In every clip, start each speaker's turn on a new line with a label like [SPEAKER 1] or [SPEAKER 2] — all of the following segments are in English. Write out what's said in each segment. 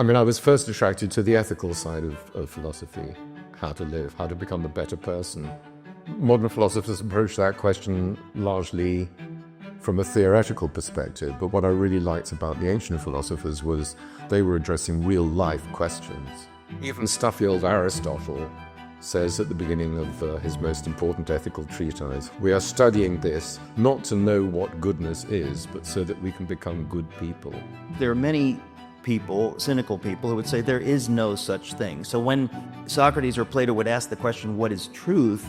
[SPEAKER 1] I mean, I was first attracted to the ethical side of philosophy, how to live, how to become a better person. Modern philosophers approach that question largely from a theoretical perspective, but what I really liked about the ancient philosophers was they were addressing real-life questions. Even stuffy old Aristotle says at the beginning of his most important ethical treatise, we are studying this not to know what goodness is, but so that we can become good people.
[SPEAKER 2] There are many people, cynical people, who would say there is no such thing. So when Socrates or Plato would ask the question, what is truth?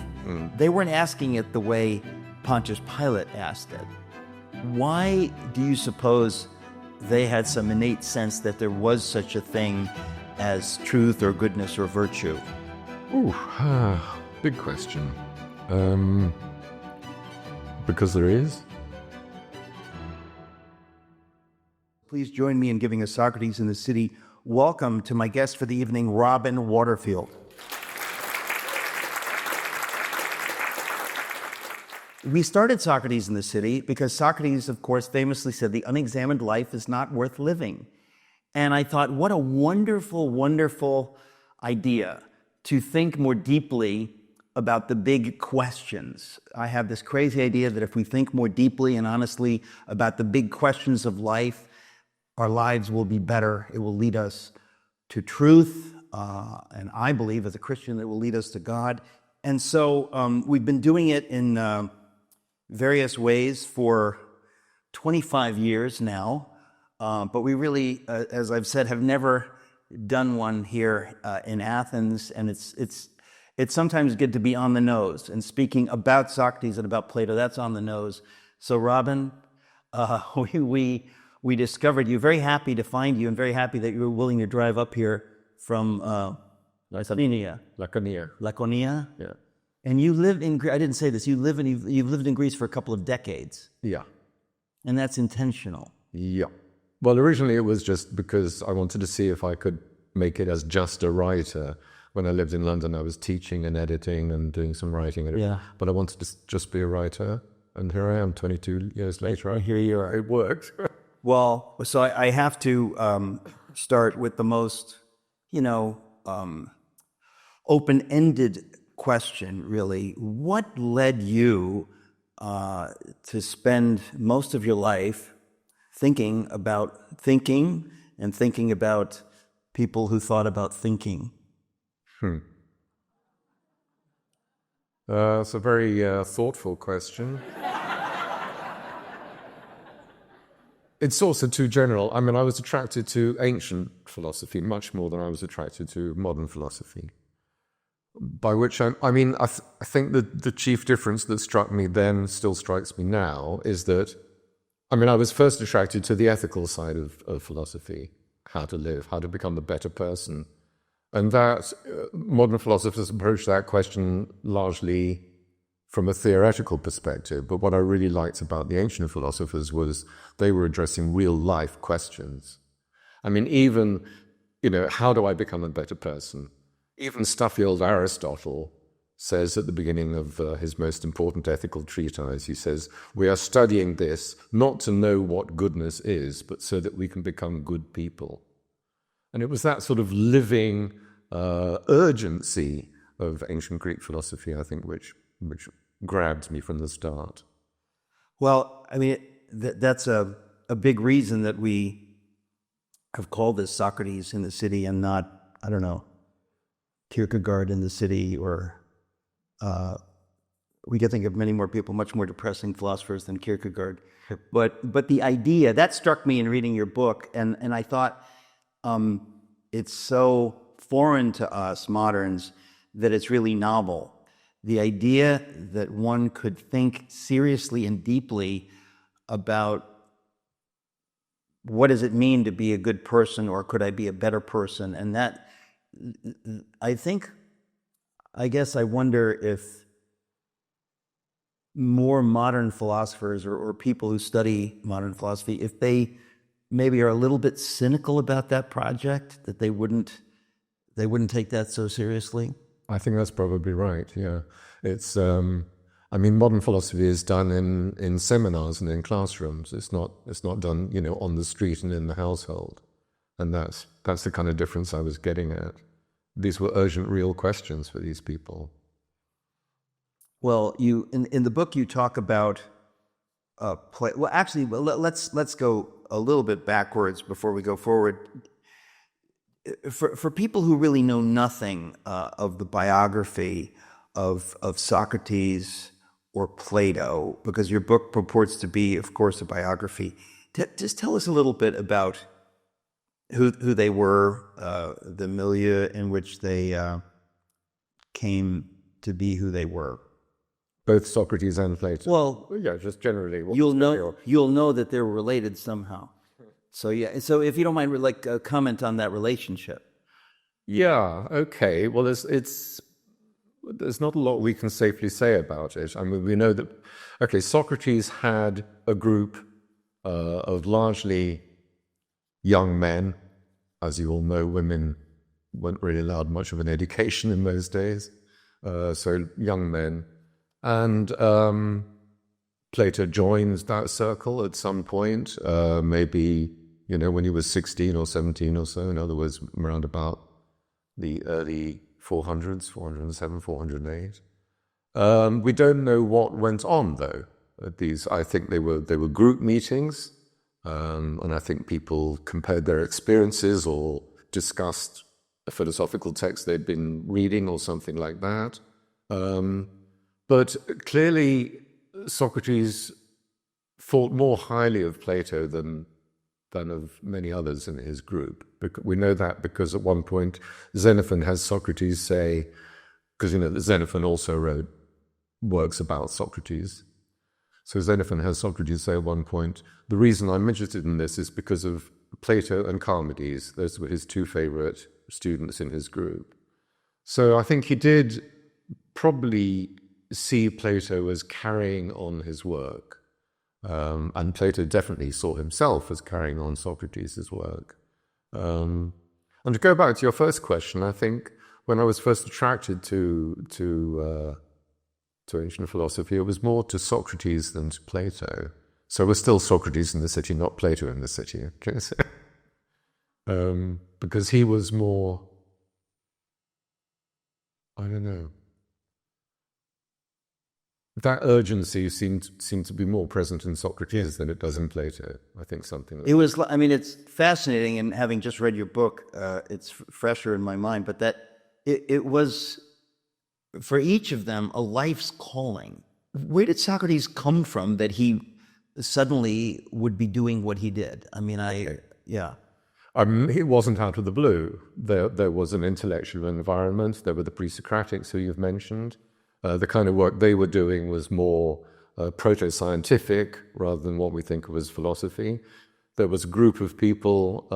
[SPEAKER 2] They weren't asking it the way Pontius Pilate asked it. Why do you suppose they had some innate sense that there was such a thing as truth or goodness or virtue?
[SPEAKER 1] Ooh, big question. Because there is.
[SPEAKER 2] Please join me in giving a Socrates in the City welcome to my guest for the evening, Robin Waterfield. We started Socrates in the City because Socrates, of course, famously said the unexamined life is not worth living. And I thought, what a wonderful, wonderful idea to think more deeply about the big questions. I have this crazy idea that if we think more deeply and honestly about the big questions of life, our lives will be better. It will lead us to truth, and I believe as a Christian it will lead us to God. And so we've been doing it in various ways for 25 years now, but we really, as I've said, have never done one here in Athens, and it's sometimes good to be on the nose. And speaking about Socrates and about Plato, that's on the nose. So Robin, we discovered you. Very happy to find you, and very happy that you were willing to drive up here from Laconia.
[SPEAKER 1] Laconia. Yeah.
[SPEAKER 2] And you live in Greece. I didn't say this. You've lived in Greece for a couple of decades.
[SPEAKER 1] Yeah.
[SPEAKER 2] And that's intentional.
[SPEAKER 1] Yeah. Well, originally it was just because I wanted to see if I could make it as just a writer. When I lived in London, I was teaching and editing and doing some writing.
[SPEAKER 2] Yeah.
[SPEAKER 1] But I wanted to just be a writer. And here I am 22 years later.
[SPEAKER 2] Here you are.
[SPEAKER 1] It worked.
[SPEAKER 2] Well, so I have to start with the most, open-ended question, really. What led you to spend most of your life thinking about thinking and thinking about people who thought about thinking?
[SPEAKER 1] It's a very thoughtful question. It's also too general. I mean, I was attracted to ancient philosophy much more than I was attracted to modern philosophy. By which I think that the chief difference that struck me then still strikes me now is that, I was first attracted to the ethical side of philosophy, how to live, how to become a better person. And that modern philosophers approach that question largely from a theoretical perspective, but what I really liked about the ancient philosophers was they were addressing real-life questions. Even, how do I become a better person? Even stuffy old Aristotle says at the beginning of his most important ethical treatise, he says, we are studying this not to know what goodness is, but so that we can become good people. And it was that sort of living urgency of ancient Greek philosophy, I think, which grabbed me from the start.
[SPEAKER 2] Well, that's a big reason that we have called this Socrates in the City and not, Kierkegaard in the City, or we can think of many more people, much more depressing philosophers than Kierkegaard. But the idea, that struck me in reading your book, and I thought it's so foreign to us moderns that it's really novel. The idea that one could think seriously and deeply about what does it mean to be a good person, or could I be a better person? And that, I guess I wonder if more modern philosophers or people who study modern philosophy, if they maybe are a little bit cynical about that project, that they wouldn't take that so seriously.
[SPEAKER 1] I think that's probably right, yeah. It's, modern philosophy is done in seminars and in classrooms. It's not done, on the street and in the household. And that's the kind of difference I was getting at. These were urgent, real questions for these people.
[SPEAKER 2] Well, you in the book you talk about let's go a little bit backwards before we go forward. For people who really know nothing of the biography of Socrates or Plato, because your book purports to be, of course, a biography, just tell us a little bit about who they were, the milieu in which they came to be who they were.
[SPEAKER 1] Both Socrates and Plato.
[SPEAKER 2] Well,
[SPEAKER 1] yeah, just generally.
[SPEAKER 2] You'll know that they're related somehow. So yeah. So if you don't mind, comment on that relationship.
[SPEAKER 1] Yeah. Okay. Well, there's not a lot we can safely say about it. I mean, we know that. Okay, Socrates had a group of largely young men. As you all know, women weren't really allowed much of an education in those days. So young men. And Plato joins that circle at some point, maybe, when he was 16 or 17 or so, in other words, around about the early 400s, 407, 408. We don't know what went on, though, at these. I think they were group meetings, and I think people compared their experiences or discussed a philosophical text they'd been reading or something like that. But clearly, Socrates thought more highly of Plato than of many others in his group. We know that because at one point Xenophon has Socrates say, because Xenophon also wrote works about Socrates. So Xenophon has Socrates say at one point, the reason I'm interested in this is because of Plato and Charmides. Those were his two favorite students in his group. So I think he did probably see Plato as carrying on his work. And Plato definitely saw himself as carrying on Socrates' work. And to go back to your first question, I think when I was first attracted to ancient philosophy, it was more to Socrates than to Plato. So it was still Socrates in the city, not Plato in the city. Because he was more, I don't know, that urgency seemed to be more present in Socrates than it does in Plato. I think something.
[SPEAKER 2] It was. I mean, it's fascinating, and having just read your book, it's fresher in my mind. But that it was for each of them a life's calling. Where did Socrates come from that he suddenly would be doing what he did? I mean, yeah.
[SPEAKER 1] He wasn't out of the blue. There was an intellectual environment. There were the pre-Socratics who you've mentioned. The kind of work they were doing was more proto-scientific rather than what we think of as philosophy. There was a group of people,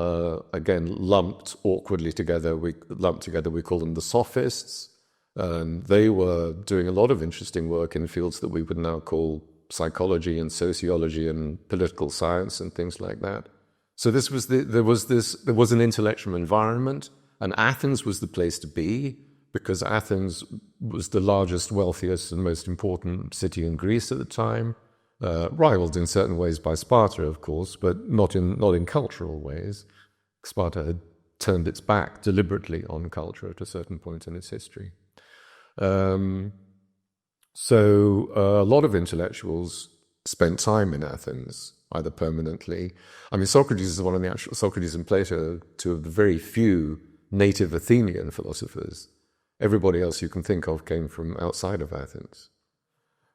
[SPEAKER 1] again, lumped awkwardly together. We call them the sophists. They were doing a lot of interesting work in fields that we would now call psychology and sociology and political science and things like that. So there was an intellectual environment, and Athens was the place to be, because Athens was the largest, wealthiest, and most important city in Greece at the time, rivaled in certain ways by Sparta, of course, but not in cultural ways. Sparta had turned its back deliberately on culture at a certain point in its history. So a lot of intellectuals spent time in Athens, either permanently. I mean, Socrates and Plato, two of the very few native Athenian philosophers. Everybody else you can think of came from outside of Athens.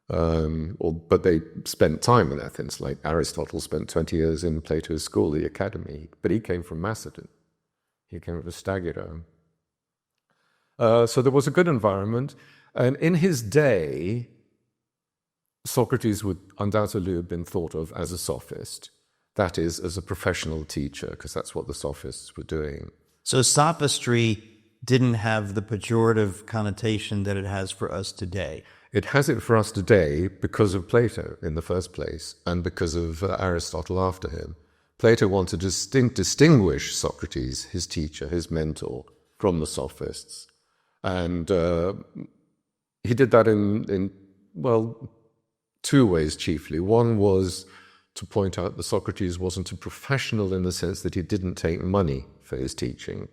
[SPEAKER 1] But they spent time in Athens, like Aristotle spent 20 years in Plato's school, the academy, but he came from Macedon. He came from Stagiro. So there was a good environment, and in his day, Socrates would undoubtedly have been thought of as a sophist, that is, as a professional teacher, because that's what the sophists were doing.
[SPEAKER 2] So sophistry didn't have the pejorative connotation that it has for us today.
[SPEAKER 1] It has it for us today because of Plato in the first place, and because of Aristotle after him. Plato wanted to distinguish Socrates, his teacher, his mentor, from the sophists. And he did that in two ways chiefly. One was to point out that Socrates wasn't a professional in the sense that he didn't take money for his teaching.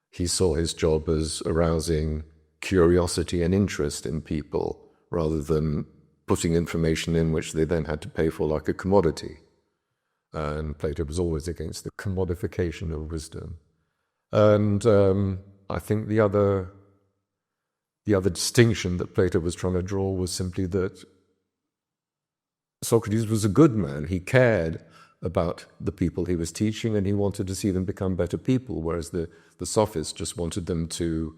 [SPEAKER 1] He saw his job as arousing curiosity and interest in people rather than putting information in which they then had to pay for like a commodity. And Plato was always against the commodification of wisdom. And I think the other distinction that Plato was trying to draw was simply that Socrates was a good man. He cared about the people he was teaching, and he wanted to see them become better people, whereas the sophists just wanted them to...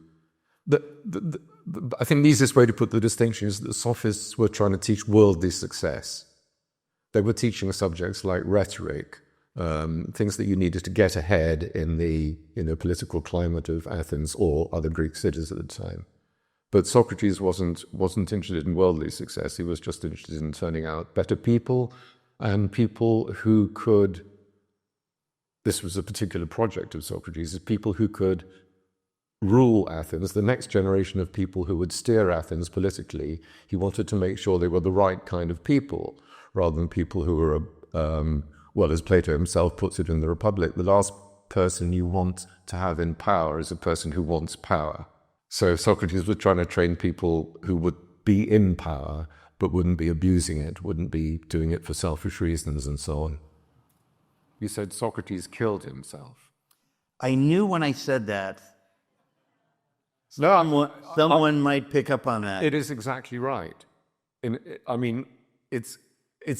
[SPEAKER 1] I think the easiest way to put the distinction is that the sophists were trying to teach worldly success. They were teaching subjects like rhetoric, things that you needed to get ahead in the political climate of Athens or other Greek cities at the time. But Socrates wasn't interested in worldly success. He was just interested in turning out better people, and people who could... This was a particular project of Socrates, is people who could rule Athens, the next generation of people who would steer Athens politically. He wanted to make sure they were the right kind of people, rather than people who were, well, as Plato himself puts it in the Republic, the last person you want to have in power is a person who wants power. So Socrates was trying to train people who would be in power, but wouldn't be abusing it, wouldn't be doing it for selfish reasons and so on. You said Socrates killed himself.
[SPEAKER 2] I knew when I said that,
[SPEAKER 1] No,
[SPEAKER 2] someone might pick up on that.
[SPEAKER 1] It is exactly right. I mean, it's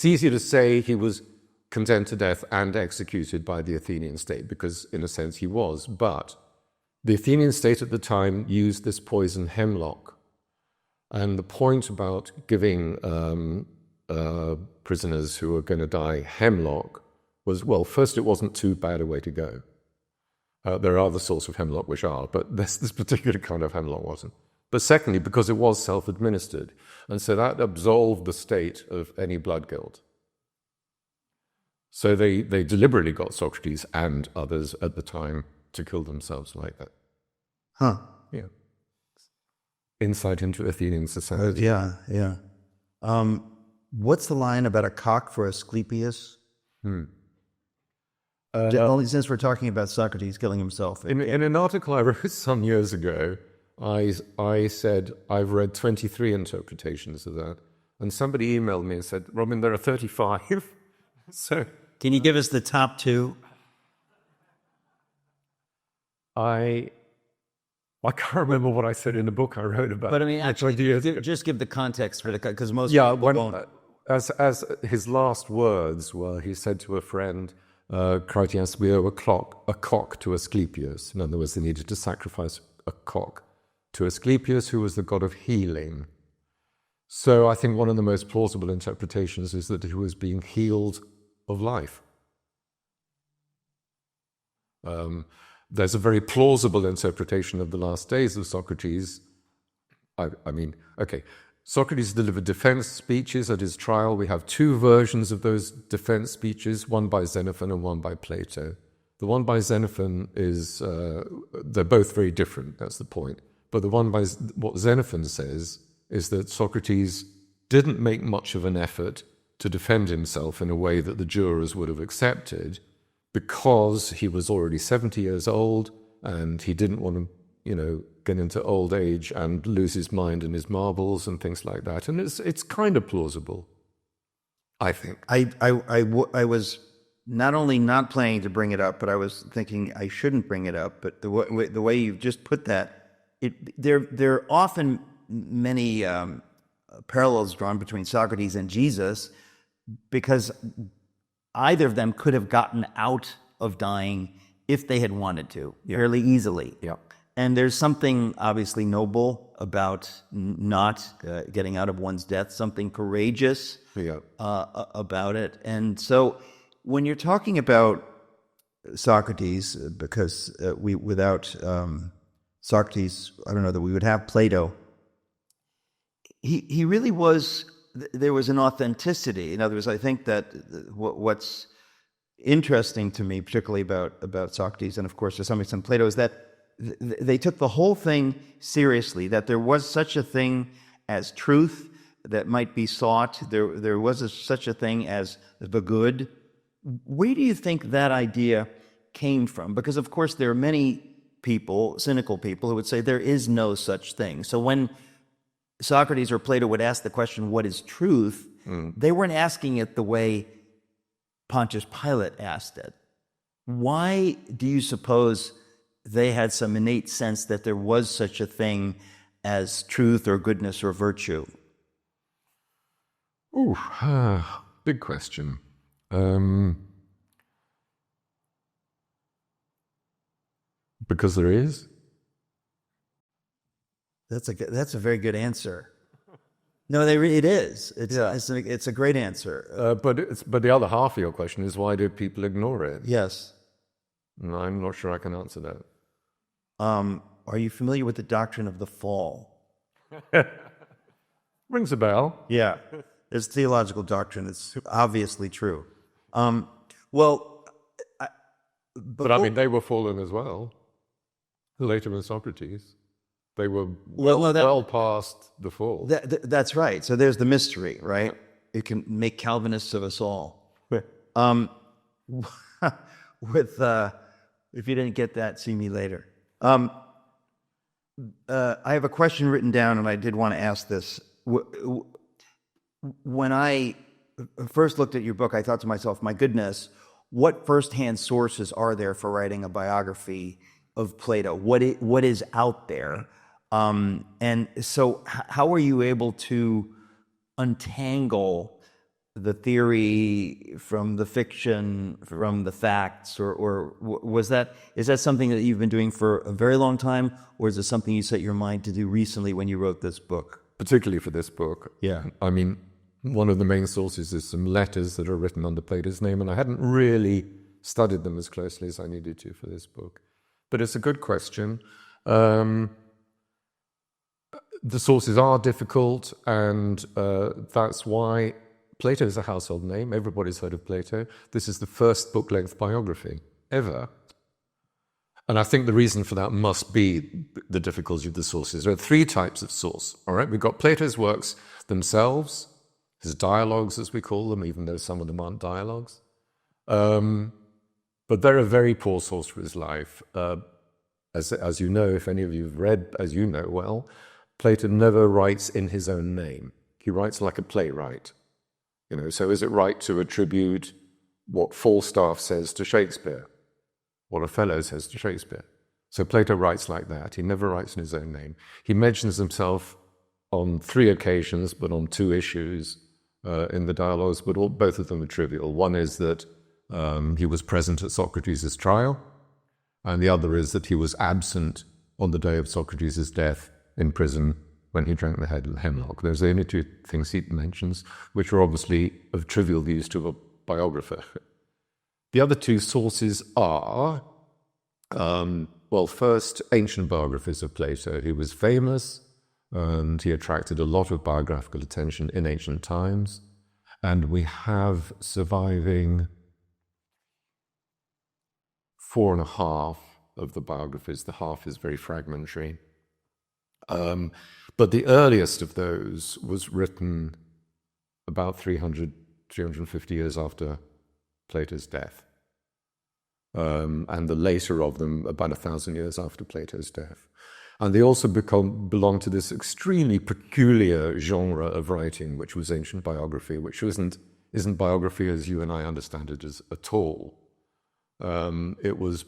[SPEAKER 1] easy to say he was condemned to death and executed by the Athenian state, because in a sense he was, but the Athenian state at the time used this poison hemlock. And the point about giving prisoners who were going to die hemlock was, well, first, it wasn't too bad a way to go. There are other sorts of hemlock which are, but this particular kind of hemlock wasn't. But secondly, because it was self-administered. And so that absolved the state of any blood guilt. So they deliberately got Socrates and others at the time to kill themselves like that.
[SPEAKER 2] Huh.
[SPEAKER 1] Yeah. Insight into Athenian society.
[SPEAKER 2] Yeah. What's the line about a cock for Asclepius? Only since we're talking about Socrates killing himself.
[SPEAKER 1] In an article I wrote some years ago, I said I've read 23 interpretations of that. And somebody emailed me and said, Robin, there are 35. So
[SPEAKER 2] can you give us the top two?
[SPEAKER 1] I can't remember what I said in the book I wrote about.
[SPEAKER 2] But I mean, actually, just give the context for the, because most
[SPEAKER 1] people
[SPEAKER 2] won't.
[SPEAKER 1] As his last words were, he said to a friend, Critias, we owe a cock to Asclepius. In other words, they needed to sacrifice a cock to Asclepius, who was the god of healing. So I think one of the most plausible interpretations is that he was being healed of life. There's a very plausible interpretation of the last days of Socrates. I mean, okay, Socrates delivered defense speeches at his trial. We have two versions of those defense speeches, one by Xenophon and one by Plato. The one by Xenophon is, they're both very different, that's the point. But the one by what Xenophon says is that Socrates didn't make much of an effort to defend himself in a way that the jurors would have accepted, because he was already 70 years old and he didn't want to, get into old age and lose his mind and his marbles and things like that. And it's kind of plausible, I think.
[SPEAKER 2] I was not only not planning to bring it up, but I was thinking I shouldn't bring it up. But the way you've just put that, there are often many parallels drawn between Socrates and Jesus, because either of them could have gotten out of dying if they had wanted to, fairly easily.
[SPEAKER 1] Yeah.
[SPEAKER 2] And there's something obviously noble about not getting out of one's death, something courageous about it. And so when you're talking about Socrates, because without Socrates, I don't know that we would have Plato, he really was, there was an authenticity. In other words, I think that what's interesting to me, particularly about Socrates, and of course to some extent Plato, is that they took the whole thing seriously, that there was such a thing as truth, that might be sought. There was such a thing as the good. Where do you think that idea came from? Because, of course, there are many people, cynical people, who would say there is no such thing. So when Socrates or Plato would ask the question, what is truth? They weren't asking it the way Pontius Pilate asked it. Why do you suppose they had some innate sense that there was such a thing as truth or goodness or virtue?
[SPEAKER 1] Ooh, big question. Because there is.
[SPEAKER 2] That's a very good answer. No, it is. It's a great answer.
[SPEAKER 1] But the other half of your question is, why do people ignore it?
[SPEAKER 2] Yes.
[SPEAKER 1] And I'm not sure I can answer that.
[SPEAKER 2] Are you familiar with the doctrine of the fall?
[SPEAKER 1] Rings a bell.
[SPEAKER 2] Yeah. It's theological doctrine. It's obviously true. Well,
[SPEAKER 1] But I mean, they were fallen as well. Later than Socrates. They were well past the fall.
[SPEAKER 2] That's right. So there's the mystery, right? It can make Calvinists of us all. If you didn't get that, see me later. I have a question written down, and I did want to ask this. When I first looked at your book, I thought to myself, my goodness, what firsthand sources are there for writing a biography of Plato? What is out there? And so how are you able to untangle the theory from the fiction, from the facts, or is that something that you've been doing for a very long time, or is it something you set your mind to do recently when you wrote this book?
[SPEAKER 1] Particularly for this book.
[SPEAKER 2] Yeah.
[SPEAKER 1] I mean, one of the main sources is some letters that are written under Plato's name, and I hadn't really studied them as closely as I needed to for this book. But it's a good question. The sources are difficult, and that's why Plato is a household name. Everybody's heard of Plato. This is the first book-length biography ever. And I think the reason for that must be the difficulty of the sources. There are three types of source, all right? We've got Plato's works themselves, his dialogues, as we call them, even though some of them aren't dialogues. But they're a very poor source for his life. As you know, if any of you have read, as you know well, Plato never writes in his own name. He writes like a playwright. So is it right to attribute what Falstaff says to Shakespeare, what Othello says to Shakespeare? So Plato writes like that. He never writes in his own name. He mentions himself on 3 occasions, but on 2 issues in the dialogues, but both of them are trivial. One is that he was present at Socrates' trial, and the other is that he was absent on the day of Socrates' death in prison when he drank the hemlock. Those are the only 2 things he mentions, which are obviously of trivial use to a biographer. The other 2 sources are, first, ancient biographies of Plato. He was famous, and he attracted a lot of biographical attention in ancient times. And we have surviving 4.5 of the biographies. The half is very fragmentary. But the earliest of those was written about 350 years after Plato's death. And the later of them about 1,000 years after Plato's death. And they also belong to this extremely peculiar genre of writing, which was ancient biography, which isn't biography as you and I understand it at all. It was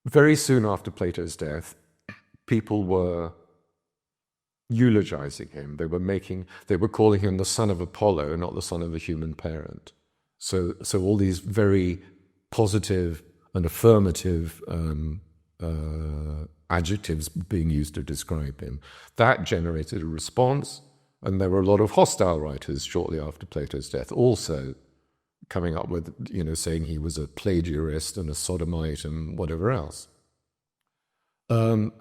[SPEAKER 1] very soon after Plato's death, people were eulogizing him. They were calling him the son of Apollo, not the son of a human parent. So all these very positive and affirmative adjectives being used to describe him. That generated a response, and there were a lot of hostile writers shortly after Plato's death also coming up with, saying he was a plagiarist and a sodomite and whatever else. And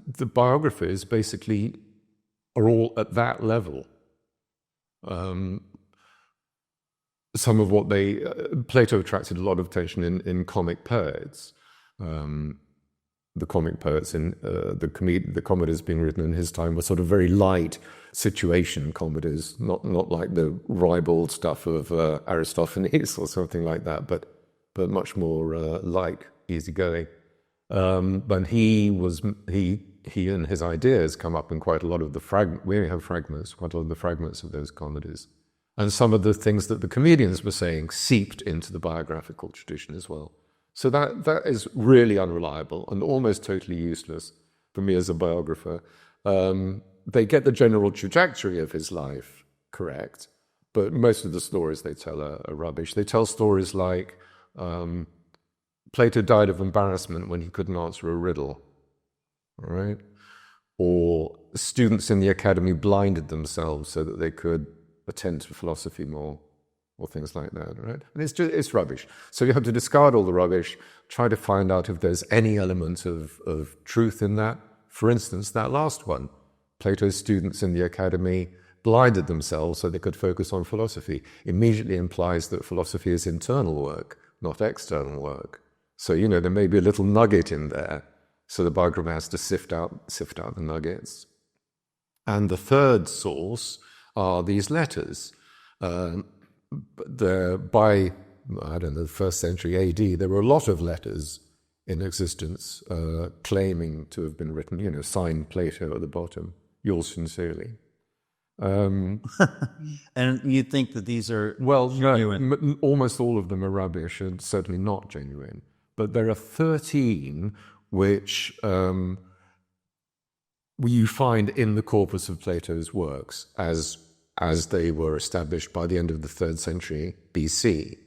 [SPEAKER 1] the biographies basically are all at that level. Some of what Plato attracted a lot of attention in comic poets. the comic poets in the comedies being written in his time were sort of very light situation comedies, not like the ribald stuff of Aristophanes or something like that, but much more like easygoing. But he and his ideas come up in quite a lot of the quite a lot of the fragments of those comedies. And some of the things that the comedians were saying seeped into the biographical tradition as well. So that is really unreliable and almost totally useless for me as a biographer. They get the general trajectory of his life correct, but most of the stories they tell are rubbish. They tell stories like Plato died of embarrassment when he couldn't answer a riddle, all right? Or students in the academy blinded themselves so that they could attend to philosophy more, or things like that, right? And it's rubbish. So you have to discard all the rubbish, try to find out if there's any element of truth in that. For instance, that last one, Plato's students in the academy blinded themselves so they could focus on philosophy, immediately implies that philosophy is internal work, not external work. So, there may be a little nugget in there, so the biographer has to sift out the nuggets. And the third source are these letters. By, the 1st century AD, there were a lot of letters in existence claiming to have been written, signed Plato at the bottom, yours sincerely.
[SPEAKER 2] And you think that these are
[SPEAKER 1] genuine? Almost all of them are rubbish and certainly not genuine. But there are 13 which you find in the corpus of Plato's works as they were established by the end of the 3rd century BC.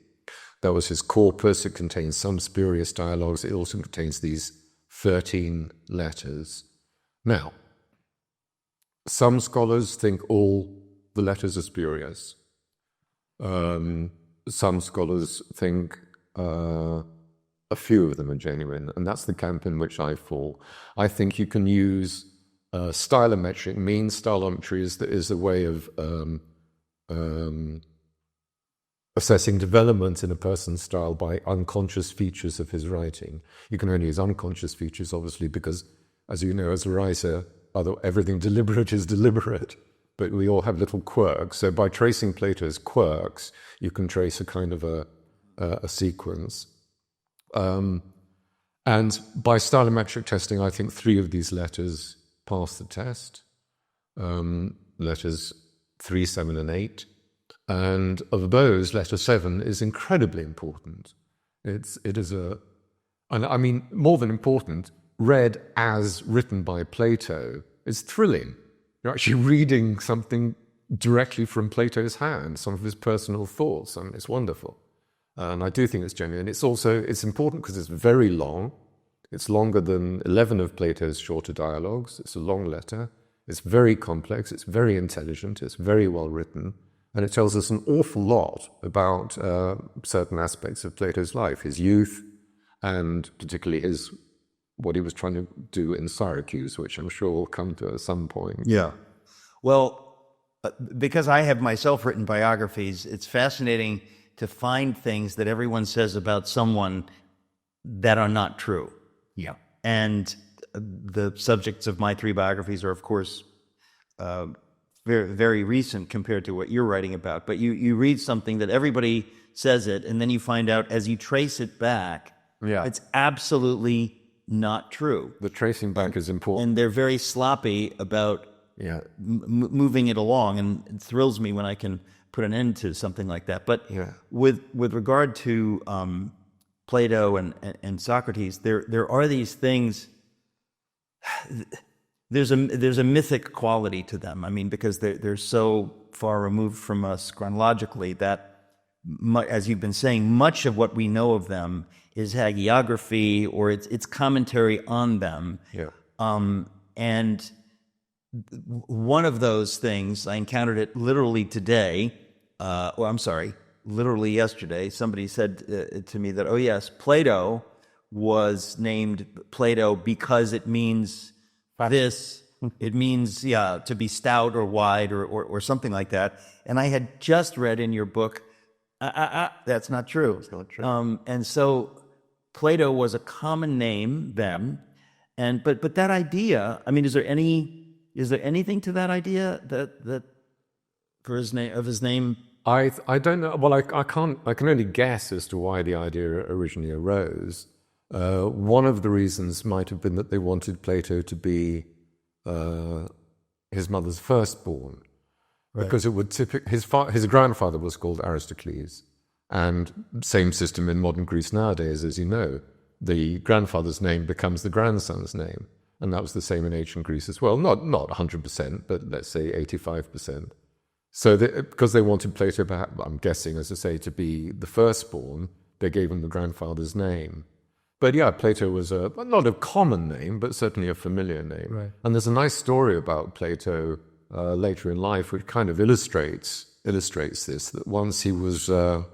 [SPEAKER 1] That was his corpus. It contains some spurious dialogues. It also contains these 13 letters. Now, some scholars think all the letters are spurious. Some scholars think a few of them are genuine, and that's the camp in which I fall. I think you can use stylometric, mean stylometry is a way of assessing development in a person's style by unconscious features of his writing. You can only use unconscious features, obviously, because, as you know, as a writer, everything deliberate is deliberate, but we all have little quirks. So by tracing Plato's quirks, you can trace a kind of a sequence. And by stylometric testing, I think 3 of these letters pass the test. Letters 3, 7, and 8. And of those, letter 7 is incredibly important. It is more than important, read as written by Plato is thrilling. You're actually reading something directly from Plato's hand, some of his personal thoughts, and it's wonderful. And I do think it's genuine. It's important because it's very long. It's longer than 11 of Plato's shorter dialogues. It's a long letter. It's very complex. It's very intelligent. It's very well written. And it tells us an awful lot about certain aspects of Plato's life, his youth, and particularly what he was trying to do in Syracuse, which I'm sure will come to at some point.
[SPEAKER 2] Yeah. Well, because I have myself written biographies, it's fascinating to find things that everyone says about someone that are not true.
[SPEAKER 1] Yeah.
[SPEAKER 2] And the subjects of my 3 biographies are, of course, very, very recent compared to what you're writing about. But you read something that everybody says it, and then you find out as you trace it back, it's absolutely not true.
[SPEAKER 1] The tracing back is important.
[SPEAKER 2] And they're very sloppy about moving it along, and it thrills me when I can put an end to something like that. But with regard to Plato and Socrates, there are these things. There's a mythic quality to them. I mean, because they're so far removed from us chronologically that, as you've been saying, much of what we know of them is hagiography or it's commentary on them.
[SPEAKER 1] Yeah.
[SPEAKER 2] And one of those things, I encountered it literally today. Literally yesterday. Somebody said to me that, oh yes, Plato was named Plato because it means this. It means, to be stout or wide or something like that. And I had just read in your book, that's not true.
[SPEAKER 1] It's not true.
[SPEAKER 2] And so Plato was a common name then, But that idea, I mean, is there anything to that idea that for his name?
[SPEAKER 1] I don't know. Well, I can only guess as to why the idea originally arose. One of the reasons might have been that they wanted Plato to be his mother's firstborn, because it would his grandfather was called Aristocles, and same system in modern Greece nowadays, as you know, the grandfather's name becomes the grandson's name, and that was the same in ancient Greece as well. Not 100%, but let's say 85%. So because they wanted Plato, perhaps, I'm guessing, as I say, to be the firstborn, they gave him the grandfather's name. But yeah, Plato was not a common name, but certainly a familiar name.
[SPEAKER 2] Right.
[SPEAKER 1] And there's a nice story about Plato later in life, which kind of illustrates this. That once he was, where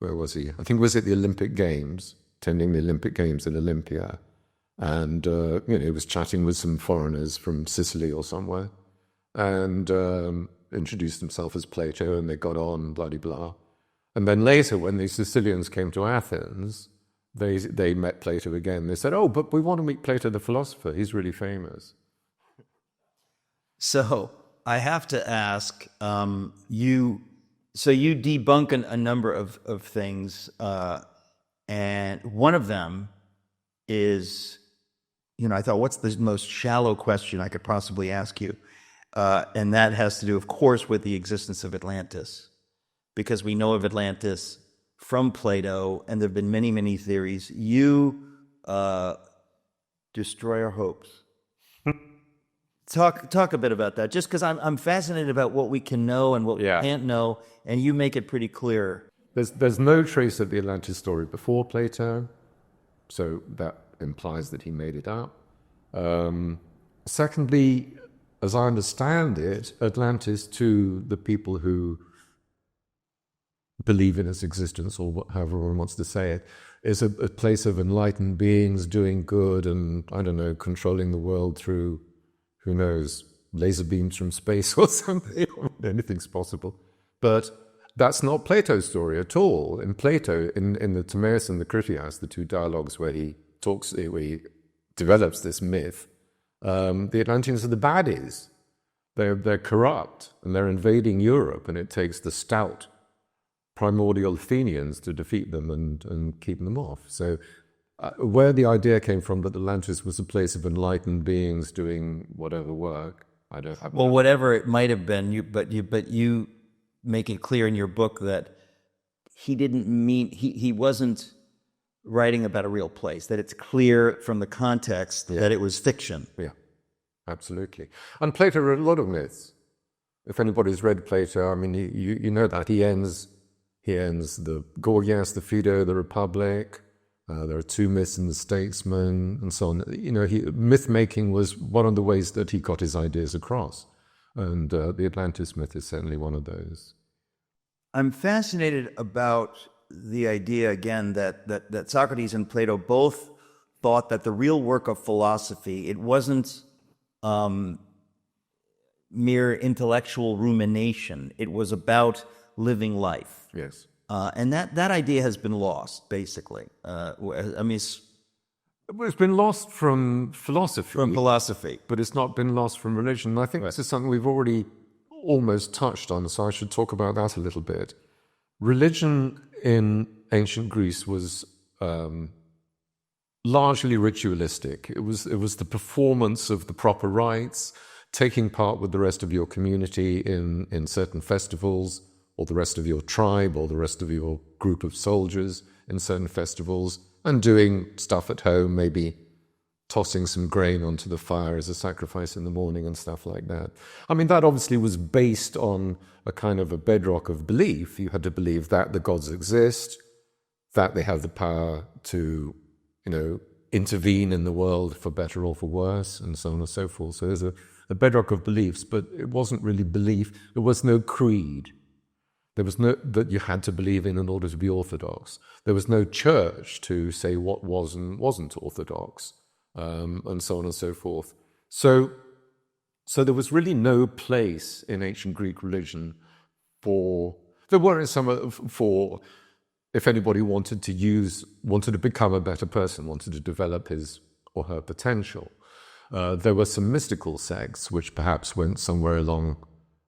[SPEAKER 1] was he? I think it was at the Olympic Games, attending the Olympic Games in Olympia, and he was chatting with some foreigners from Sicily or somewhere, and introduced himself as Plato, and they got on, blah, blah, blah. And then later, when the Sicilians came to Athens, they met Plato again. They said, "Oh, but we want to meet Plato the philosopher. He's really famous."
[SPEAKER 2] So I have to ask, you debunk a number of things, and one of them is, I thought, what's the most shallow question I could possibly ask you? And that has to do, of course, with the existence of Atlantis, because we know of Atlantis from Plato, and there have been many, many theories. You destroy our hopes. Talk a bit about that, just because I'm fascinated about what we can know and what we can't know, and you make it pretty clear.
[SPEAKER 1] There's no trace of the Atlantis story before Plato, so that implies that he made it up. Secondly, as I understand it, Atlantis, to the people who believe in its existence, or however one wants to say it, is a place of enlightened beings doing good and, I don't know, controlling the world through, who knows, laser beams from space or something. Anything's possible. But that's not Plato's story at all. In Plato, in the Timaeus and the Critias, the two dialogues where he develops this myth, the Atlanteans are the baddies. They're corrupt, and they're invading Europe, and it takes the stout primordial Athenians to defeat them and keep them off. So where the idea came from that Atlantis was a place of enlightened beings doing whatever work, I don't have.
[SPEAKER 2] Well, whatever it might have been, but you make it clear in your book that he didn't mean, he wasn't writing about a real place, that it's clear from the context that it was fiction.
[SPEAKER 1] Yeah, absolutely. And Plato wrote a lot of myths. If anybody's read Plato, I mean, you know that he ends the Gorgias, the Phaedo, the Republic. There are two myths in the Statesman, and so on. Myth making was one of the ways that he got his ideas across, and the Atlantis myth is certainly one of those.
[SPEAKER 2] I'm fascinated about the idea again that Socrates and Plato both thought that the real work of philosophy, it wasn't mere intellectual rumination. It was about living life.
[SPEAKER 1] Yes.
[SPEAKER 2] And that idea has been lost, basically. It's
[SPEAKER 1] been lost from philosophy.
[SPEAKER 2] From philosophy.
[SPEAKER 1] But it's not been lost from religion. And I think this is something we've already almost touched on, so I should talk about that a little bit. Religion in ancient Greece was largely ritualistic. It was the performance of the proper rites, taking part with the rest of your community in certain festivals, or the rest of your tribe, or the rest of your group of soldiers in certain festivals, and doing stuff at home, maybe tossing some grain onto the fire as a sacrifice in the morning and stuff like that. I mean, that obviously was based on a kind of a bedrock of belief. You had to believe that the gods exist, that they have the power to, intervene in the world for better or for worse, and so on and so forth. So there's a bedrock of beliefs, but it wasn't really belief. There was no creed. There was no that you had to believe in order to be orthodox. There was no church to say what was and wasn't orthodox, and so on and so forth. So there was really no place in ancient Greek religion for if anybody wanted to become a better person, wanted to develop his or her potential. There were some mystical sects which perhaps went somewhere along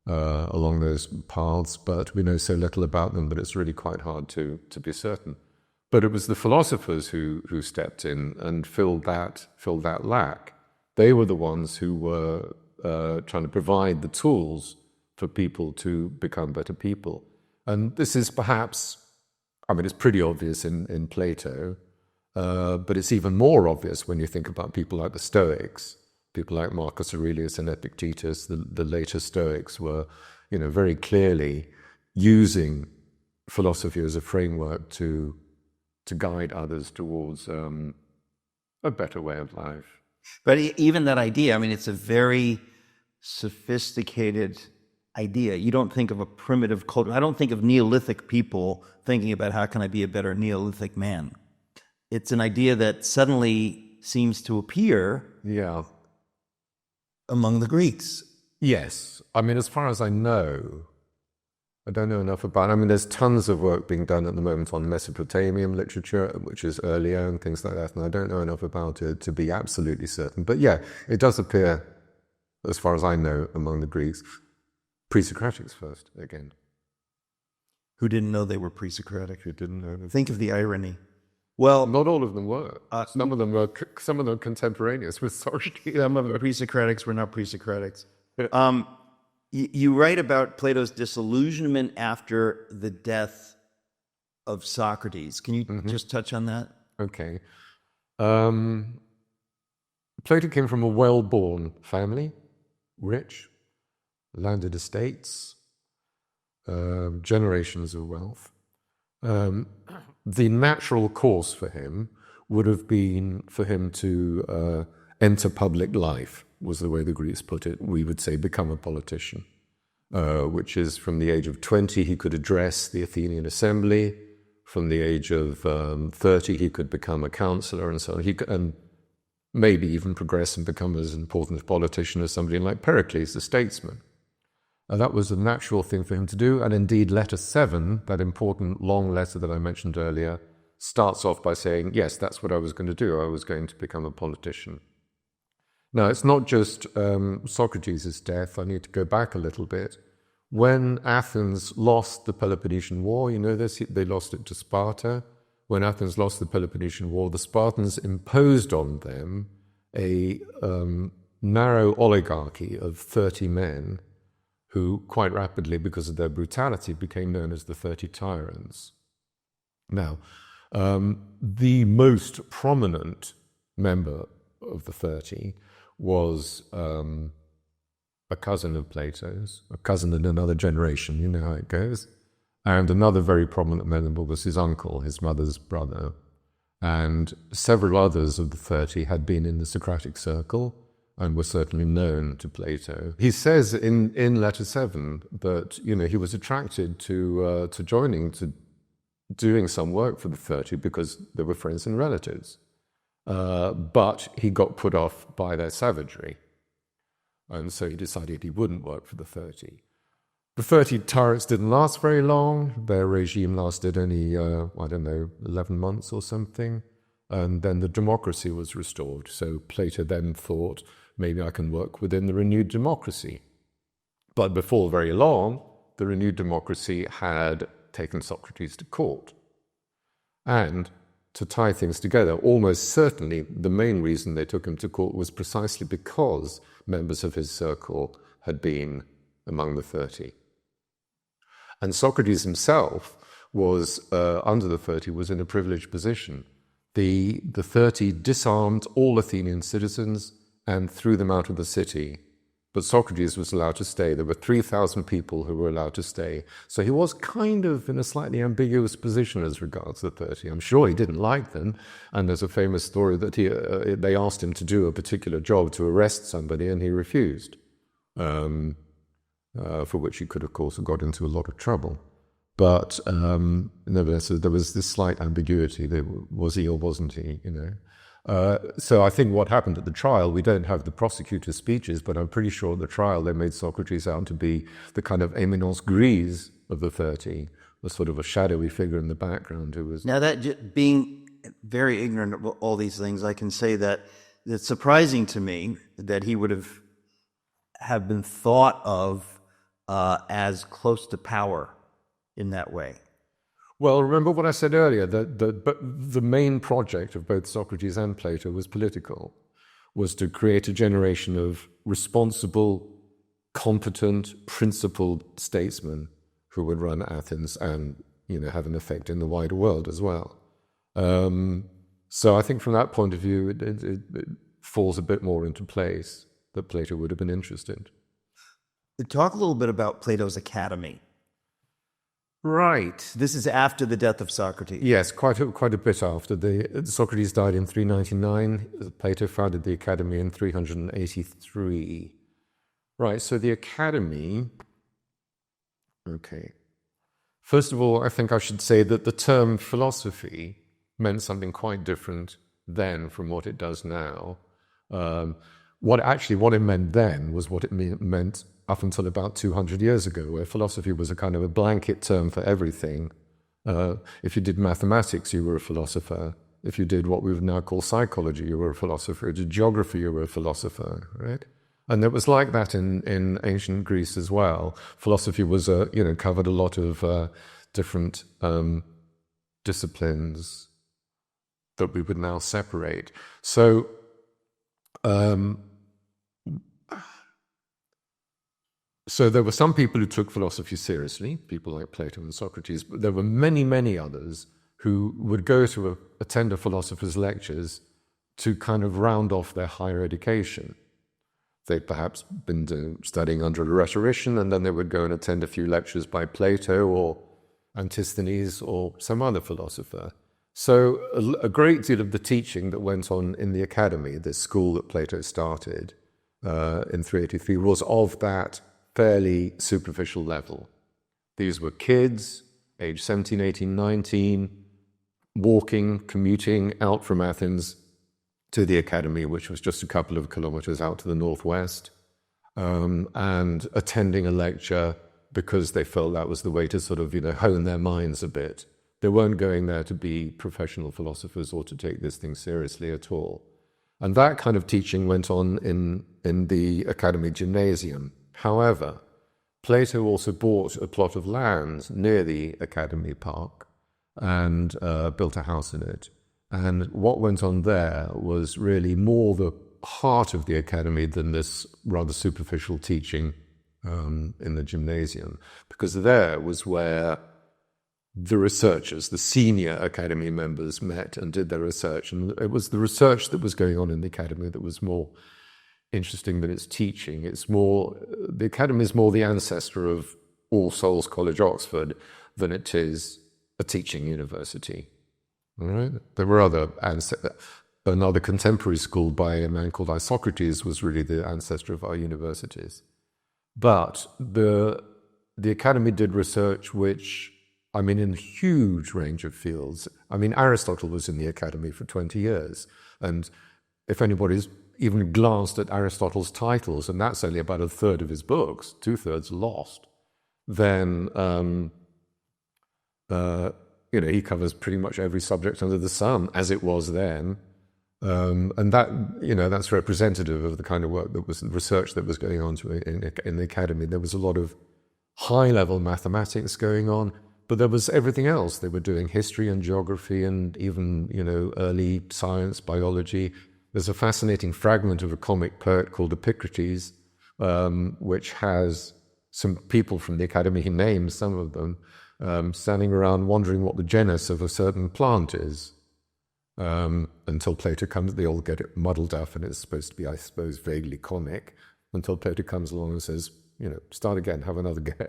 [SPEAKER 1] those paths, but we know so little about them that it's really quite hard to be certain. But it was the philosophers who stepped in and filled that lack. They were the ones who were trying to provide the tools for people to become better people. And this is perhaps, I mean, it's pretty obvious in Plato, but it's even more obvious when you think about people like the Stoics. People like Marcus Aurelius and Epictetus, the later Stoics, were, very clearly using philosophy as a framework to guide others towards a better way of life.
[SPEAKER 2] But even that idea, I mean, it's a very sophisticated idea. You don't think of a primitive culture. I don't think of Neolithic people thinking about how can I be a better Neolithic man. It's an idea that suddenly seems to appear among the Greeks.
[SPEAKER 1] Yes. I mean, as far as I know, I don't know enough about it. I mean, there's tons of work being done at the moment on Mesopotamian literature, which is earlier and things like that, and I don't know enough about it to be absolutely certain. But yeah, it does appear, as far as I know, among the Greeks. Pre-Socratics first, again.
[SPEAKER 2] Who didn't know they were pre-Socratic?
[SPEAKER 1] Who didn't know.
[SPEAKER 2] Think of the irony. Well,
[SPEAKER 1] not all of them were. Some of them were contemporaneous with Socrates.
[SPEAKER 2] Some of the pre-Socratics were not pre-Socratics. You write about Plato's disillusionment after the death of Socrates. Can you just touch on that?
[SPEAKER 1] Okay. Plato came from a well-born family, rich, landed estates, generations of wealth. The natural course for him would have been for him to enter public life, was the way the Greeks put it. We would say become a politician, which is from the age of 20, he could address the Athenian assembly. From the age of 30, he could become a counselor and so on. And maybe even progress and become as important a politician as somebody like Pericles, the statesman. That was a natural thing for him to do, and indeed letter 7, that important long letter that I mentioned earlier, starts off by saying, yes, that's what I was going to do. I was going to become a politician. Now, it's not just Socrates' death. I need to go back a little bit. When Athens lost the Peloponnesian War, you know this, they lost it to Sparta. When Athens lost the Peloponnesian War, the Spartans imposed on them a narrow oligarchy of 30 men who quite rapidly, because of their brutality, became known as the 30 Tyrants. Now, the most prominent member of the 30 was a cousin of Plato's, a cousin in another generation, you know how it goes. And another very prominent member was his uncle, his mother's brother. And several others of the 30 had been in the Socratic circle and were certainly known to Plato. He says in letter 7 that, he was attracted to doing some work for the 30 because they were friends and relatives. But he got put off by their savagery. And so he decided he wouldn't work for the 30. The 30 tyrants didn't last very long. Their regime lasted only, 11 months or something. And then the democracy was restored. So Plato then thought, maybe I can work within the renewed democracy. But before very long, the renewed democracy had taken Socrates to court. And to tie things together, almost certainly the main reason they took him to court was precisely because members of his circle had been among the 30. And Socrates himself was, under the 30, was in a privileged position. The 30 disarmed all Athenian citizens and threw them out of the city. But Socrates was allowed to stay. There were 3,000 people who were allowed to stay. So he was kind of in a slightly ambiguous position as regards the 30. I'm sure he didn't like them. And there's a famous story that they asked him to do a particular job to arrest somebody, and he refused, for which he could, of course, have got into a lot of trouble. But nevertheless, there was this slight ambiguity. Was he or wasn't he, So I think what happened at the trial, we don't have the prosecutor's speeches, but I'm pretty sure at the trial they made Socrates out to be the kind of éminence grise of the 30, the sort of a shadowy figure in the background who was...
[SPEAKER 2] Now, that being very ignorant of all these things, I can say that it's surprising to me that he would have been thought of as close to power in that way.
[SPEAKER 1] Well, remember what I said earlier, that the main project of both Socrates and Plato was political, was to create a generation of responsible, competent, principled statesmen who would run Athens and, have an effect in the wider world as well. So I think from that point of view, it falls a bit more into place that Plato would have been interested.
[SPEAKER 2] Talk a little bit about Plato's Academy.
[SPEAKER 1] Right.
[SPEAKER 2] This is after the death of Socrates.
[SPEAKER 1] Yes, quite a bit after. Socrates died in 399. Plato founded the Academy in 383. Right, so the Academy... Okay. First of all, I think I should say that the term philosophy meant something quite different then from what it does now. What it meant then was what it meant up until about 200 years ago, where philosophy was a kind of a blanket term for everything. If you did mathematics, you were a philosopher. If you did what we would now call psychology, you were a philosopher. If you did geography, you were a philosopher, right? And it was like that in ancient Greece as well. Philosophy was, covered a lot of different disciplines that we would now separate. So, so there were some people who took philosophy seriously, people like Plato and Socrates, but there were many, many others who would go to attend a philosopher's lectures to kind of round off their higher education. They'd perhaps been studying under a rhetorician, and then they would go and attend a few lectures by Plato or Antisthenes or some other philosopher. So a great deal of the teaching that went on in the Academy, this school that Plato started in 383, was of that fairly superficial level. These were kids, age 17, 18, 19, walking, commuting out from Athens to the Academy, which was just a couple of kilometers out to the northwest, and attending a lecture because they felt that was the way to sort of, hone their minds a bit. They weren't going there to be professional philosophers or to take this thing seriously at all. And that kind of teaching went on in the Academy Gymnasium. However, Plato also bought a plot of land near the Academy Park and built a house in it. And what went on there was really more the heart of the Academy than this rather superficial teaching in the gymnasium, because there was where the researchers, the senior Academy members, met and did their research. And it was the research that was going on in the Academy that was more interesting than its teaching. The Academy is more the ancestor of All Souls College, Oxford, than it is a teaching university. All right? There were another contemporary school by a man called Socrates was really the ancestor of our universities. But the Academy did research which, in a huge range of fields. Aristotle was in the Academy for 20 years. And if anybody's even glanced at Aristotle's titles, and that's only about a third of his books, 2/3 lost, then he covers pretty much every subject under the sun, as it was then. And that's representative of the kind of research that was going on in the Academy. There was a lot of high-level mathematics going on, but there was everything else. They were doing history and geography and even, early science, biology. There's a fascinating fragment of a comic poet called Epicrates, which has some people from the Academy, he names some of them, standing around wondering what the genus of a certain plant is. Until Plato comes, they all get it muddled up, and it's supposed to be, I suppose, vaguely comic, until Plato comes along and says, start again, have another go.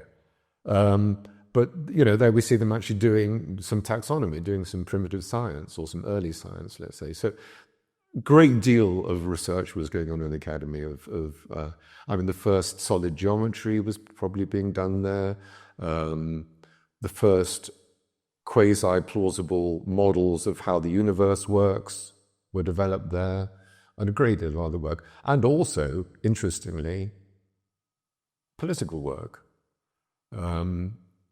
[SPEAKER 1] But, there we see them actually doing some taxonomy, doing some primitive science or some early science, let's say. So great deal of research was going on in the Academy the first solid geometry was probably being done there. The first quasi-plausible models of how the universe works were developed there, and a great deal of other work. And also, interestingly, political work.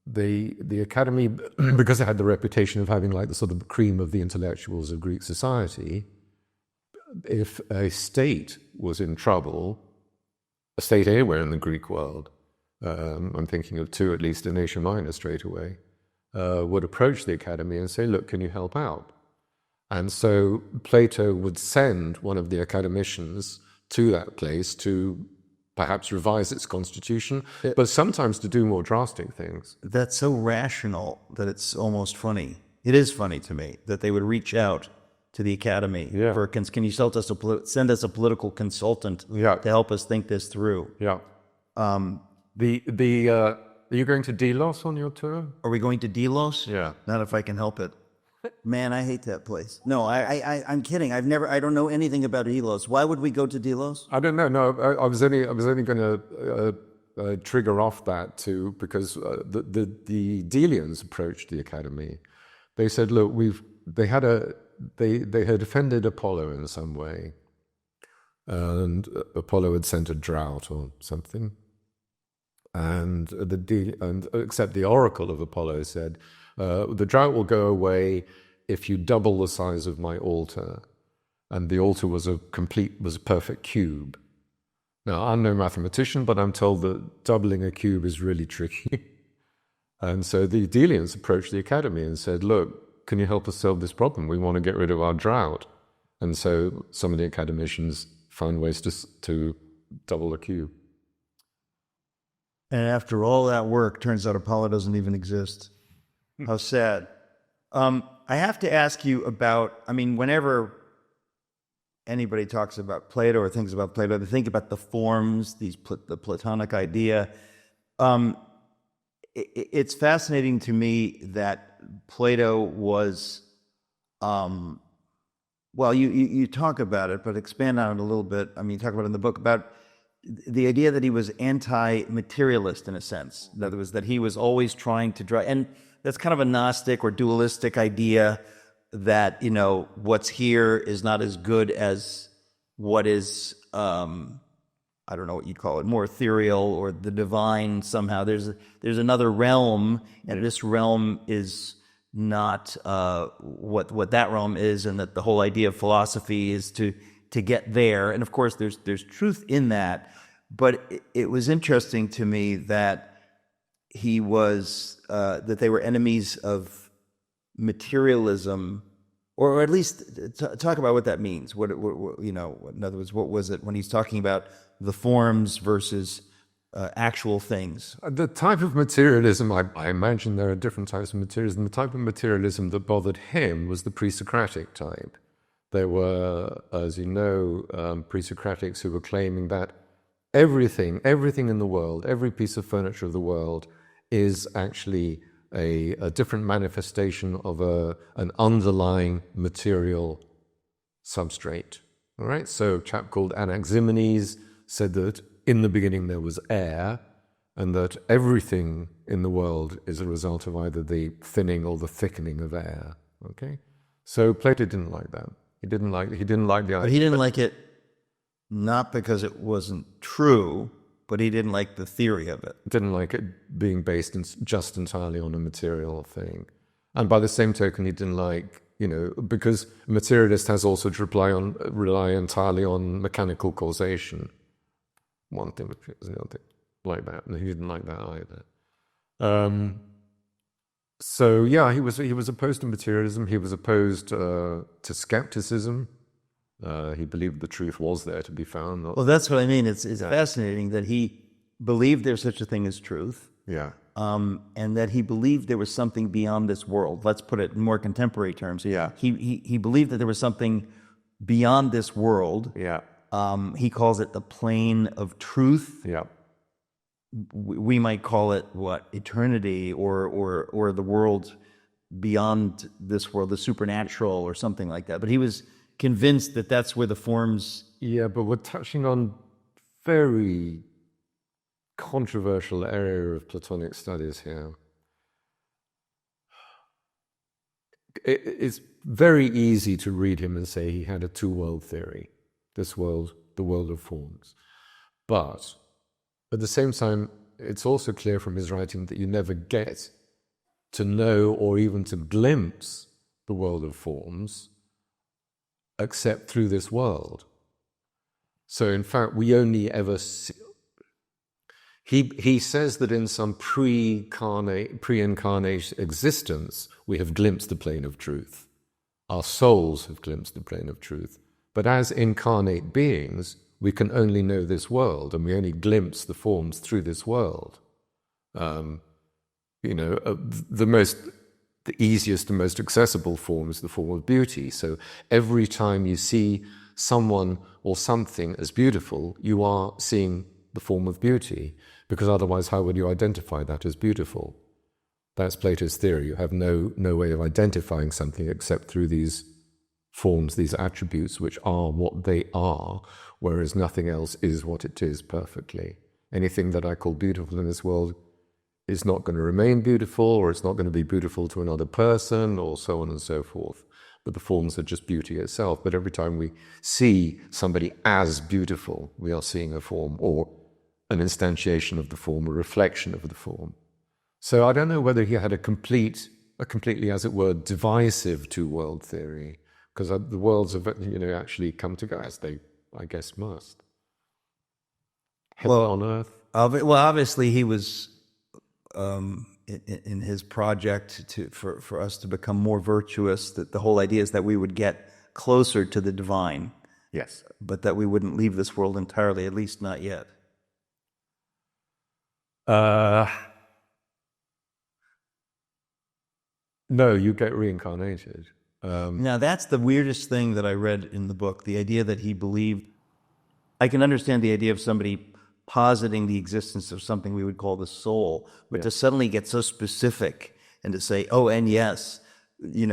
[SPEAKER 1] The Academy, because it had the reputation of having like the sort of cream of the intellectuals of Greek society, if a state was in trouble, a state anywhere in the Greek world, I'm thinking of two at least in Asia Minor straight away, would approach the academy and say, look, can you help out? And so Plato would send one of the academicians to that place to perhaps revise its constitution, but sometimes to do more drastic things.
[SPEAKER 2] That's so rational that it's almost funny. It is funny to me that they would reach out to the academy for, can you send us a political consultant to help us think this through?
[SPEAKER 1] Yeah. Are you going to Delos on your tour?
[SPEAKER 2] Are we going to Delos?
[SPEAKER 1] Yeah.
[SPEAKER 2] Not if I can help it. Man, I hate that place. No, I'm kidding. I don't know anything about Delos. Why would we go to Delos?
[SPEAKER 1] I don't know. No, I was only going to trigger off that too, because the Delians approached the academy. They said, look, they had offended Apollo in some way, and Apollo had sent a drought or something, and except the oracle of Apollo said, the drought will go away if you double the size of my altar. And the altar was a perfect cube. Now, I'm no mathematician, but I'm told that doubling a cube is really tricky. And so the Delians approached the academy and said, look, can you help us solve this problem? We want to get rid of our drought. And so some of the academicians found ways to double the cube.
[SPEAKER 2] And after all that work, turns out Apollo doesn't even exist. How sad. I have to ask you about, whenever anybody talks about Plato or thinks about Plato, they think about the forms, the Platonic idea. It's fascinating to me that Plato was, you talk about it, but expand on it a little bit. You talk about it in the book about the idea that he was anti-materialist in a sense. In other words, that he was always trying to drive, and that's kind of a Gnostic or dualistic idea that, what's here is not as good as what is, I don't know what you'd call it, more ethereal or the divine somehow. There's another realm, and this realm is not what that realm is, and that the whole idea of philosophy is to get there. And of course, there's truth in that. But it was interesting to me that he was that they were enemies of materialism, or at least talk about what that means. What in other words, what was it when he's talking about the forms versus actual things?
[SPEAKER 1] The type of materialism, I imagine there are different types of materialism. The type of materialism that bothered him was the pre-Socratic type. There were, as you know, pre-Socratics who were claiming that everything in the world, every piece of furniture of the world, is actually a different manifestation of an underlying material substrate. All right. So a chap called Anaximenes said that in the beginning there was air, and that everything in the world is a result of either the thinning or the thickening of air. Okay. So Plato didn't like that. He didn't like the idea.
[SPEAKER 2] But he didn't like it not because it wasn't true, but he didn't like the theory of it.
[SPEAKER 1] Didn't like it being based just entirely on a material thing. And by the same token, he didn't like, because a materialist has also to rely entirely on mechanical causation. One thing like that, and he didn't like that either. So yeah, he was opposed to materialism. He was opposed to skepticism. He believed the truth was there to be found.
[SPEAKER 2] Well, that's what I mean. It's fascinating that he believed there's such a thing as truth.
[SPEAKER 1] Yeah.
[SPEAKER 2] And that he believed there was something beyond this world. Let's put it in more contemporary terms.
[SPEAKER 1] Yeah.
[SPEAKER 2] He believed that there was something beyond this world.
[SPEAKER 1] Yeah.
[SPEAKER 2] He calls it the plane of truth.
[SPEAKER 1] Yeah.
[SPEAKER 2] We might call it eternity or the world beyond this world, the supernatural or something like that. But he was convinced that that's where the forms...
[SPEAKER 1] Yeah, but we're touching on very controversial area of Platonic studies here. It's very easy to read him and say he had a two-world theory. This world, the world of forms. But at the same time, it's also clear from his writing that you never get to know or even to glimpse the world of forms except through this world. So in fact, we only ever see, he says that in some pre-incarnate existence, we have glimpsed the plane of truth. Our souls have glimpsed the plane of truth. But as incarnate beings, we can only know this world, and we only glimpse the forms through this world. The easiest and most accessible form is the form of beauty. So every time you see someone or something as beautiful, you are seeing the form of beauty, because otherwise how would you identify that as beautiful? That's Plato's theory. You have no way of identifying something except through these forms, these attributes, which are what they are, whereas nothing else is what it is perfectly. Anything that I call beautiful in this world is not going to remain beautiful, or it's not going to be beautiful to another person, or so on and so forth. But the forms are just beauty itself. But every time we see somebody as beautiful, we are seeing a form, or an instantiation of the form, a reflection of the form. So I don't know whether he had a completely, as it were, divisive two-world theory, because the worlds have, actually come together, as they, I guess, must. Heaven on earth.
[SPEAKER 2] Well, obviously he was in his project for us to become more virtuous. That the whole idea is that we would get closer to the divine.
[SPEAKER 1] Yes.
[SPEAKER 2] But that we wouldn't leave this world entirely, at least not yet.
[SPEAKER 1] No, you get reincarnated.
[SPEAKER 2] Now, that's the weirdest thing that I read in the book, the idea that he believed. I can understand the idea of somebody positing the existence of something we would call the soul, but to suddenly get so specific and to say, oh, and yes, we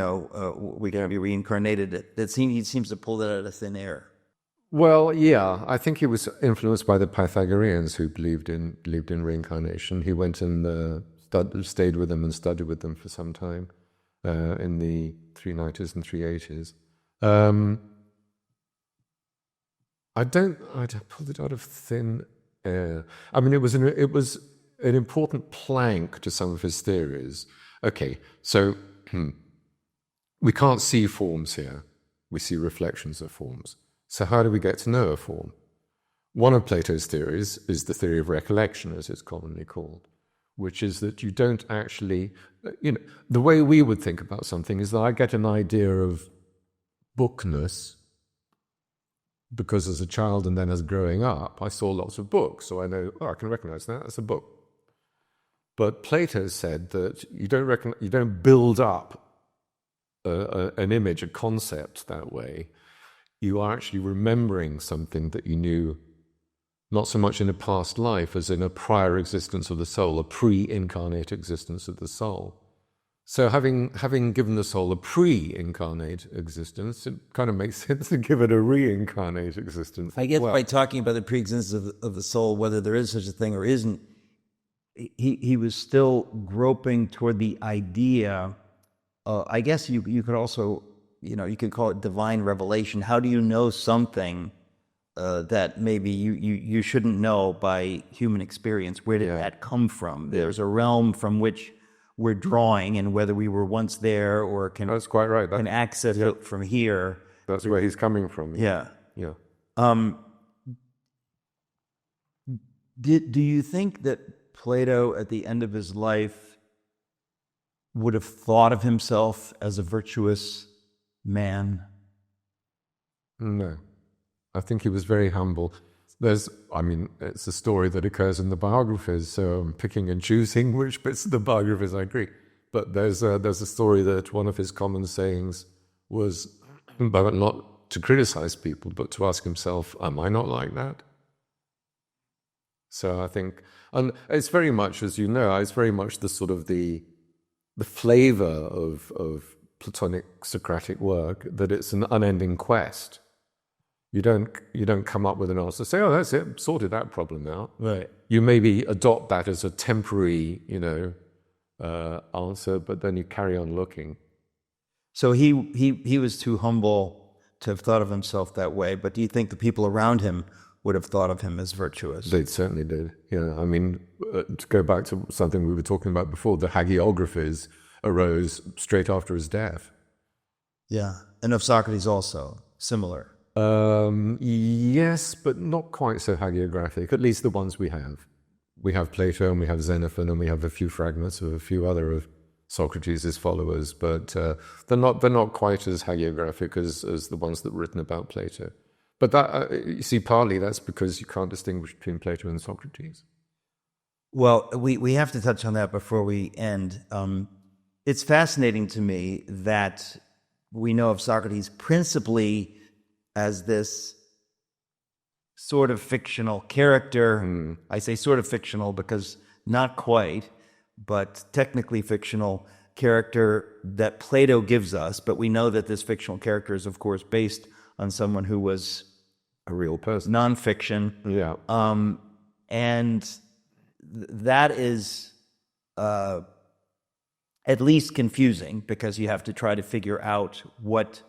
[SPEAKER 2] can be reincarnated, he seems to pull that out of thin air.
[SPEAKER 1] Well, yeah, I think he was influenced by the Pythagoreans who believed in reincarnation. He went and stayed with them and studied with them for some time in the 390s and 380s. I pulled it out of thin air. I mean, it was an important plank to some of his theories. Okay, so we can't see forms here. We see reflections of forms. So how do we get to know a form? One of Plato's theories is the theory of recollection, as it's commonly called, which is that you don't actually, the way we would think about something is that I get an idea of bookness because as a child and then as growing up, I saw lots of books, so I know, I can recognize that as a book. But Plato said that you don't build up an image, a concept that way. You are actually remembering something that you knew, not so much in a past life as in a prior existence of the soul, a pre-incarnate existence of the soul. So having given the soul a pre-incarnate existence, it kind of makes sense to give it a reincarnate existence.
[SPEAKER 2] I guess by talking about the pre-existence of the soul, whether there is such a thing or isn't, he was still groping toward the idea. I guess you could also, you could call it divine revelation. How do you know something that maybe you shouldn't know by human experience? Where did that come from? There's a realm from which we're drawing, and whether we were once there or
[SPEAKER 1] that's quite right.
[SPEAKER 2] Can access it from here.
[SPEAKER 1] That's where he's coming from.
[SPEAKER 2] Yeah.
[SPEAKER 1] Yeah.
[SPEAKER 2] Do you think that Plato, at the end of his life, would have thought of himself as a virtuous man?
[SPEAKER 1] No. I think he was very humble. It's a story that occurs in the biographies, so I'm picking and choosing which bits of the biographies I agree. But there's a story that one of his common sayings was, but not to criticize people, but to ask himself, am I not like that? So I think, and it's very much, as you know, it's very much the sort of the flavor of Platonic Socratic work, that it's an unending quest. You don't come up with an answer, say, oh, that's it, sorted that problem out.
[SPEAKER 2] Right.
[SPEAKER 1] You maybe adopt that as a temporary, answer, but then you carry on looking.
[SPEAKER 2] So he was too humble to have thought of himself that way, but do you think the people around him would have thought of him as virtuous?
[SPEAKER 1] They certainly did. Yeah, to go back to something we were talking about before, the hagiographies arose straight after his death.
[SPEAKER 2] Yeah, and of Socrates also. similar?
[SPEAKER 1] Yes, but not quite so hagiographic, at least the ones we have. We have Plato and we have Xenophon and we have a few fragments of a few other of Socrates' followers, but they're not quite as hagiographic as the ones that were written about Plato. But that you see, partly that's because you can't distinguish between Plato and Socrates.
[SPEAKER 2] Well, we have to touch on that before we end. It's fascinating to me that we know of Socrates principally as this sort of fictional character. I say sort of fictional because not quite, but technically fictional character that Plato gives us. But we know that this fictional character is, of course, based on someone who was
[SPEAKER 1] a real person,
[SPEAKER 2] nonfiction.
[SPEAKER 1] Yeah,
[SPEAKER 2] and that is at least confusing because you have to try to figure out what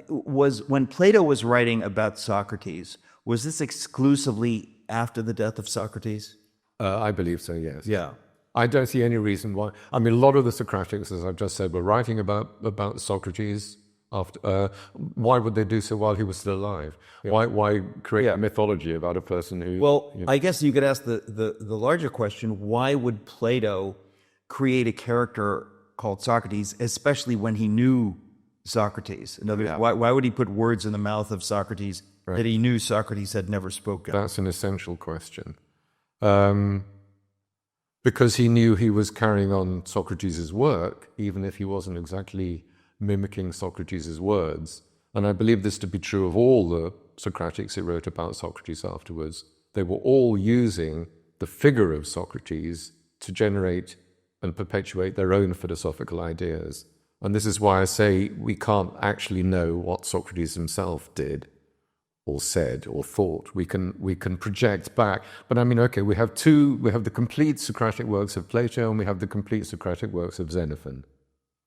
[SPEAKER 2] was when Plato was writing about Socrates. Was this exclusively after the death of Socrates?
[SPEAKER 1] I believe so, yes.
[SPEAKER 2] Yeah.
[SPEAKER 1] I don't see any reason why. I mean, a lot of the Socratics, as I've just said, were writing about Socrates. After, why would they do so while he was still alive? Yeah. Why create a mythology about a person who...
[SPEAKER 2] Well, I guess you could ask the larger question, why would Plato create a character called Socrates, especially when he knew Socrates? In other words, why would he put words in the mouth of Socrates that he knew Socrates had never spoken?
[SPEAKER 1] That's an essential question. Because he knew he was carrying on Socrates' work, even if he wasn't exactly mimicking Socrates' words. And I believe this to be true of all the Socratics who wrote about Socrates afterwards. They were all using the figure of Socrates to generate and perpetuate their own philosophical ideas. And this is why I say we can't actually know what Socrates himself did or said or thought. We can project back. But I mean, okay, we have the complete Socratic works of Plato and we have the complete Socratic works of Xenophon.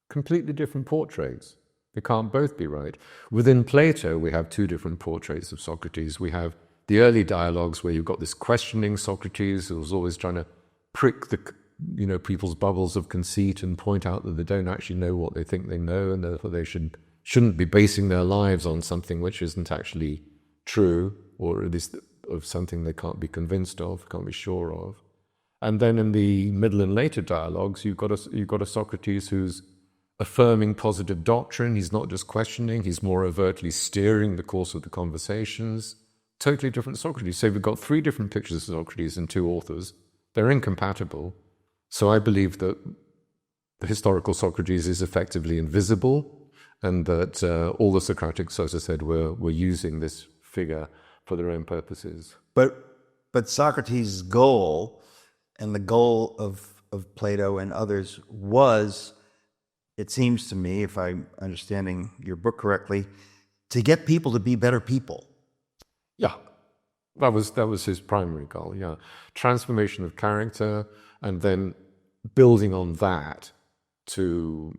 [SPEAKER 1] Completely different portraits. They can't both be right. Within Plato, we have two different portraits of Socrates. We have the early dialogues where you've got this questioning Socrates who was always trying to prick the people's bubbles of conceit and point out that they don't actually know what they think they know, and therefore they shouldn't be basing their lives on something which isn't actually true, or at least of something they can't be convinced of, can't be sure of. And then in the middle and later dialogues, you've got a Socrates who's affirming positive doctrine. He's not just questioning, he's more overtly steering the course of the conversations. Totally different Socrates. So we've got three different pictures of Socrates in two authors. They're incompatible. So I believe that the historical Socrates is effectively invisible, and that all the Socratics, as I said, were using this figure for their own purposes.
[SPEAKER 2] But Socrates' goal, and the goal of Plato and others, was, it seems to me, if I'm understanding your book correctly, to get people to be better people.
[SPEAKER 1] Yeah, that was his primary goal. Yeah, transformation of character, and then building on that to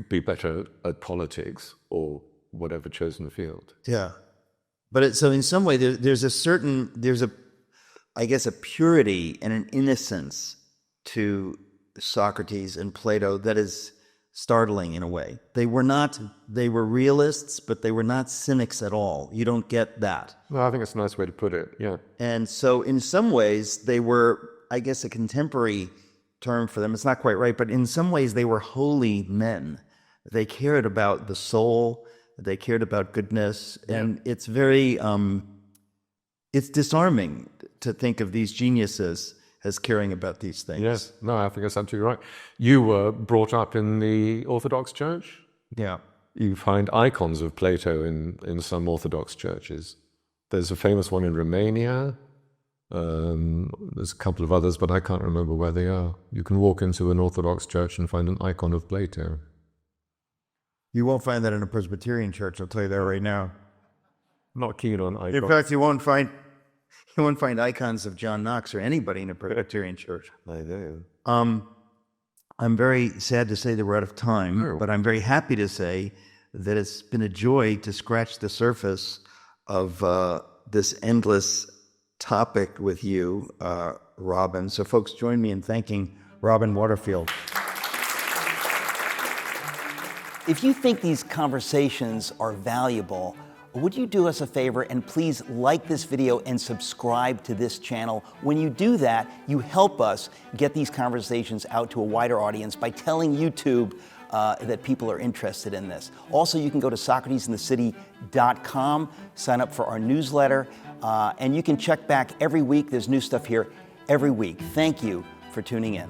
[SPEAKER 1] be better at politics or whatever chosen field.
[SPEAKER 2] Yeah, but so in some way there's I guess a purity and an innocence to Socrates and Plato that is startling in a way. They were realists, but they were not cynics at all. You don't get that.
[SPEAKER 1] Well, I think it's a nice way to put it, yeah.
[SPEAKER 2] And so in some ways they were, I guess, a contemporary term for them. It's not quite right, but in some ways they were holy men. They cared about the soul, they cared about goodness, and it's very, it's disarming to think of these geniuses as caring about these things.
[SPEAKER 1] Yes, no, I think that's absolutely right. You were brought up in the Orthodox Church?
[SPEAKER 2] Yeah.
[SPEAKER 1] You find icons of Plato in some Orthodox churches. There's a famous one in Romania. There's a couple of others, but I can't remember where they are. You can walk into an Orthodox church and find an icon of Plato.
[SPEAKER 2] You won't find that in a Presbyterian church, I'll tell you that right now.
[SPEAKER 1] Not keen on icons.
[SPEAKER 2] In fact, you won't find icons of John Knox or anybody in a Presbyterian church.
[SPEAKER 1] I do.
[SPEAKER 2] I'm very sad to say that we're out of time, but I'm very happy to say that it's been a joy to scratch the surface of this endless topic with you, Robin. So folks, join me in thanking Robin Waterfield. If you think these conversations are valuable, would you do us a favor and please like this video and subscribe to this channel? When you do that, you help us get these conversations out to a wider audience by telling YouTube that people are interested in this. Also, you can go to SocratesInTheCity.com, sign up for our newsletter, and you can check back every week. There's new stuff here every week. Thank you for tuning in.